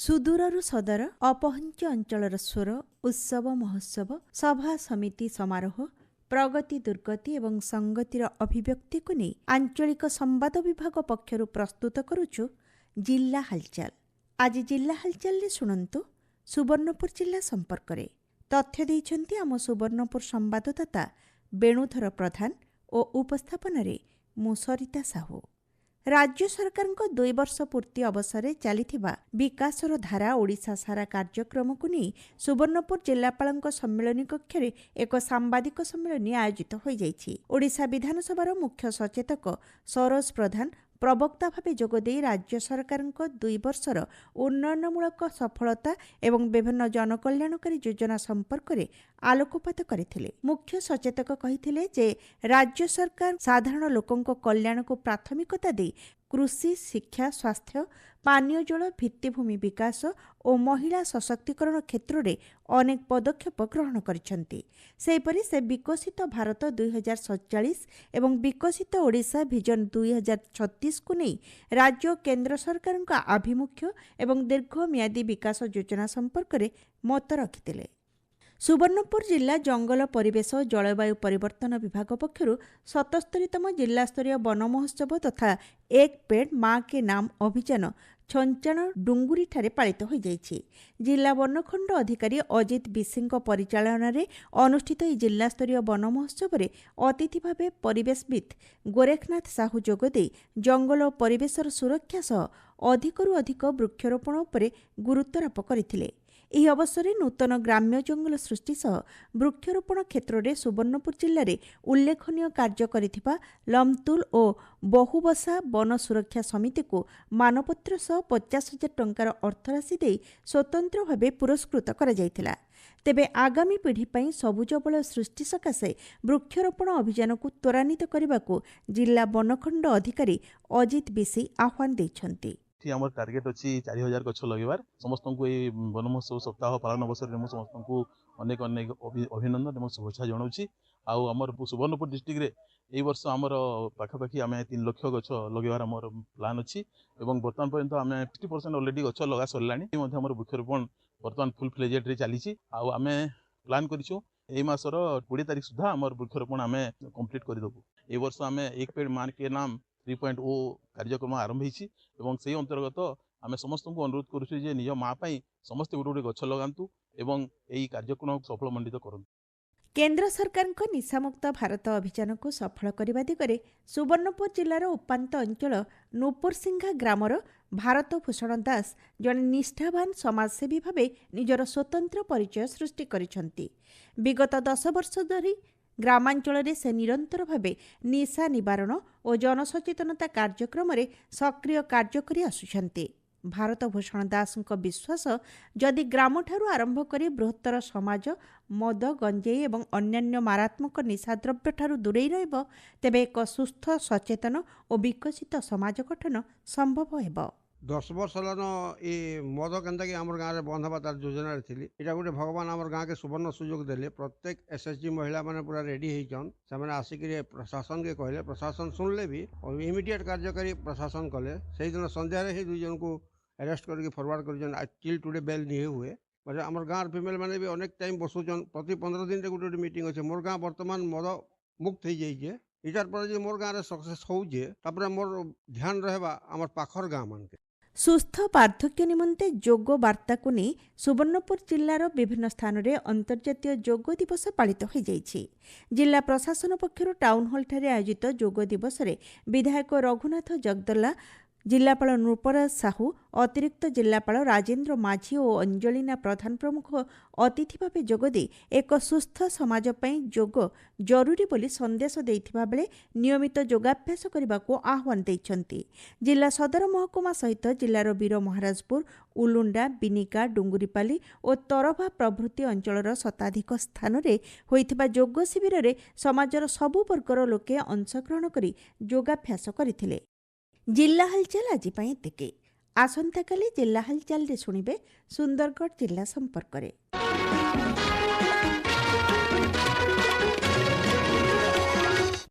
ସୁଦୂରରୁ ସଦର ଅପହଞ୍ଚ ଅଞ୍ଚଳର ସ୍ୱର ଉତ୍ସବ ମହୋତ୍ସବ ସଭା ସମିତି ସମାରୋହ ପ୍ରଗତି ଦୁର୍ଗତି ଏବଂ ସଂଗତିର ଅଭିବ୍ୟକ୍ତିକୁ ନେଇ ଆଞ୍ଚଳିକ ସମ୍ବାଦ ବିଭାଗ ପକ୍ଷରୁ ପ୍ରସ୍ତୁତ କରୁଛୁ ଜିଲ୍ଲା ହାଲଚାଲ। ଆଜି ଜିଲ୍ଲା ହାଲଚାଲରେ ଶୁଣନ୍ତୁ ସୁବର୍ଣ୍ଣପୁର ଜିଲ୍ଲା ସମ୍ପର୍କରେ ତଥ୍ୟ ଦେଇଛନ୍ତି ଆମ ସୁବର୍ଣ୍ଣପୁର ସମ୍ବାଦଦାତା ବେଣୁଧର ପ୍ରଧାନ ଓ ଉପସ୍ଥାପନାରେ ମୁଁ ସରିତା ସାହୁ। ରାଜ୍ୟ ସରକାରଙ୍କ 2 ବର୍ଷ ପୂର୍ତ୍ତି ଅବସରରେ ଚାଲିଥିବା ବିକାଶର ଧାରା ଓଡ଼ିଶା ସାରା କାର୍ଯ୍ୟକ୍ରମକୁ ନେଇ ସୁବର୍ଣ୍ଣପୁର ଜିଲ୍ଲାପାଳଙ୍କ ସମ୍ମିଳନୀ କକ୍ଷରେ ଏକ ସାମ୍ବାଦିକ ସମ୍ମିଳନୀ ଆୟୋଜିତ ହୋଇଯାଇଛି। ଓଡ଼ିଶା ବିଧାନସଭାର ମୁଖ୍ୟ ସଚେତକ ସରୋଜ ପ୍ରଧାନ ପ୍ରବକ୍ତା ଭାବେ ଯୋଗଦେଇ ରାଜ୍ୟ ସରକାରଙ୍କ 2 ବର୍ଷର ଉନ୍ନୟନମୂଳକ ସଫଳତା ଏବଂ ବିଭିନ୍ନ ଜନକଲ୍ୟାଣକାରୀ ଯୋଜନା ସମ୍ପର୍କରେ ଆଲୋକପାତ କରିଥିଲେ। ମୁଖ୍ୟ ସଚେତକ କହିଥିଲେ ଯେ ରାଜ୍ୟ ସରକାର ସାଧାରଣ ଲୋକଙ୍କ କଲ୍ୟାଣକୁ ପ୍ରାଥମିକତା ଦେଇ କୃଷି ଶିକ୍ଷା ସ୍ୱାସ୍ଥ୍ୟ ପାନୀୟ ଜଳ ଭିତ୍ତିଭୂମି ବିକାଶ ଓ ମହିଳା ସଶକ୍ତିକରଣ କ୍ଷେତ୍ରରେ ଅନେକ ପଦକ୍ଷେପ ଗ୍ରହଣ କରିଛନ୍ତି। ସେହିପରି ସେ ବିକଶିତ ଭାରତ 2047 ଏବଂ ବିକଶିତ ଓଡ଼ିଶା ଭିଜନ 2036କୁ ନେଇ ରାଜ୍ୟ ଓ କେନ୍ଦ୍ର ସରକାରଙ୍କ ଆଭିମୁଖ୍ୟ ଏବଂ ଦୀର୍ଘମିଆଦୀ ବିକାଶ ଯୋଜନା ସମ୍ପର୍କରେ ମତ ରଖିଥିଲେ। ସୁବର୍ଣ୍ଣପୁର ଜିଲ୍ଲା ଜଙ୍ଗଲ ପରିବେଶ ଓ ଜଳବାୟୁ ପରିବର୍ତ୍ତନ ବିଭାଗ ପକ୍ଷରୁ 77ତମ ଜିଲ୍ଲାସ୍ତରୀୟ ବନ ମହୋତ୍ସବ ତଥା ଏକ ପେଡ୍ ମାଁ କେ ନାମ ଅଭିଯାନ ଛଞ୍ଚାଣ ଡୁଙ୍ଗୁରିଠାରେ ପାଳିତ ହୋଇଯାଇଛି। ଜିଲ୍ଲା ବନଖଣ୍ଡ ଅଧିକାରୀ ଅଜିତ ବିଶିଙ୍କ ପରିଚାଳନାରେ ଅନୁଷ୍ଠିତ ଏହି ଜିଲ୍ଲାସ୍ତରୀୟ ବନ ମହୋତ୍ସବରେ ଅତିଥି ଭାବେ ପରିବେଶବିତ୍ ଗୋରେଖନାଥ ସାହୁ ଯୋଗଦେଇ ଜଙ୍ଗଲ ଓ ପରିବେଶର ସୁରକ୍ଷା ସହ ଅଧିକରୁ ଅଧିକ ବୃକ୍ଷରୋପଣ ଉପରେ ଗୁରୁତ୍ୱାରୋପ କରିଥିଲେ। ଏହି ଅବସରରେ ନୂତନ ଗ୍ରାମ୍ୟ ଜଙ୍ଗଲ ସୃଷ୍ଟି ସହ ବୃକ୍ଷରୋପଣ କ୍ଷେତ୍ରରେ ସୁବର୍ଣ୍ଣପୁର ଜିଲ୍ଲାରେ ଉଲ୍ଲେଖନୀୟ କାର୍ଯ୍ୟ କରିଥିବା ଲମତୁଲ ଓ ବହୁବସା ବନ ସୁରକ୍ଷା ସମିତିକୁ ମାନପତ୍ର ସହ 50,000 ଟଙ୍କାର ଅର୍ଥରାଶି ଦେଇ ସ୍ୱତନ୍ତ୍ର ଭାବେ ପୁରସ୍କୃତ କରାଯାଇଥିଲା। ତେବେ ଆଗାମୀ ପିଢ଼ି ପାଇଁ ସବୁଜ ବଳୟ ସୃଷ୍ଟି ସକାଶେ ବୃକ୍ଷରୋପଣ ଅଭିଯାନକୁ ତ୍ୱରାନ୍ୱିତ କରିବାକୁ ଜିଲ୍ଲା ବନଖଣ୍ଡ ଅଧିକାରୀ ଅଜିତ ବିଶି ଆହ୍ୱାନ ଦେଇଛନ୍ତି। आमर टार्गेट अच्छी 4000 गछ लगेबार समस्त को वन महोत्सव सप्ताह पालन अवसर में समस्त को अनेक अनेक अभिनंदन और शुभेच्छा जनाऊँगी। आमर सुवर्णपुर डिस्ट्रिक्ट रे यही वर्ष आमर पाखापाखि आम 3 लाख गछ लगेबार आमर प्लान अच्छी और बर्तमान पर्यंत आम 50% अलरेडी गछ लगा सरला आमर वृक्षरोपण बर्तमान फुल फ्लेजेड चली आम प्लान करूँ यही मासर 20 तारीख सुधा आमर वृक्षरोपण आम कंप्लीट करदेबू। ये वर्ष आम एक पेड़ मां के नाम 3.0 कार्यक्रम आरंभ होती अंतर्गत आम समस्त को अनुरोध करुँ निज माँ समस्त गोटे गोटे गछ लगातु एवं यही कार्यक्रम सफल मंडित करूँ। केन्द्र सरकारଙ୍କ निशामुक्त भारत अभियान को सफल करने दिगरे सुवर्णपुर जिलार उपांत अंचल नूपुरसिंघा ग्रामर भारत भूषण दास जड़े निष्ठावान समाजसेवी भावे निजर स्वतंत्र परिचय सृष्टि करिसेंति। विगत 10 वर्ष धरी ग्रामांचल से निरंतर भावे निशा निवारण और जनसचेतनता कार्यक्रम सक्रिय कार्य करि आसुछंती। भारत भूषण दासଙ୍କ विश्वास जदि ग्राम ठारू आरंभ करी बृहत्तर समाज मद गंजेई एवं अन्यान्य मारात्मक निशाद्रव्य ठारू दूरेई रहिब तेबे एक सुस्थ सचेतन और विकसित समाज गठन संभव हेब। 10 वर्ष हेलान ये मद केन्ता कि आम गाँव में बंद हवा तार योजना थी यहाँ गोटे भगवान आम गाँव के सुवर्ण सुजोग देले। प्रत्येक एसएचजी महिला माने पूरा रेडी होचन से आसिक प्रशासन के कहले प्रशासन सुनले भी और इमिडिएट कार्यकारी प्रशासन कले से दिन संध्या ही 2 जन को अरेस्ट करके फॉरवर्ड कर टिल टुडे बेल नहीं हुए। आम गाँव फिमेल मैंने भी अनेक टाइम बसुचन प्रति 15 दिन गोटे गोटे मीटिंग अच्छे। मोर गाँव बर्तमान मद मुक्त हो जाइए इटार पर मोर गाँव में सक्सेस होपर मोर ध्यान रहा आम पाखर गाँव मान के सुस्थ पार्थक्य निमंते जोग वार्ता को नहीं सुवर्णपुर जिलार विभिन्न स्थान में अंतर्जातीय जोग दिवस पालित हो जाइछि। जिला प्रशासन पक्षर टाउन हॉल ठारे आयोजित जोग दिवस रे विधायक रघुनाथ जगदला जिलापाल नृपराज साहू अतिरिक्त जिलापाल राजेन्द्र माझी और अंजलिना प्रधान प्रमुख अतिथि भावे जोगदे एक सुस्थ समाज पई जोग जरूरी बोली संदेश देइथिबा बेले नियमित योगाभ्यास करने को आह्वान देइछंती। जिला सदर महकुमा सहित जिलार वीर महाराजपुर उलुंडा बिनिका डुंगुरीपाली और तरभा प्रभृति अंचलर शताधिक स्थान में होइथिबा जोग शिविर रे समाजर सबु वर्गर लोके अंशग्रहण करी योगाभ्यास करथिले। जिल्ला हालचाल आज एतिके। आसंता काली जिल्ला हालचाल रे सुनिबे सुंदरगढ़ जिल्ला संपर्क रे।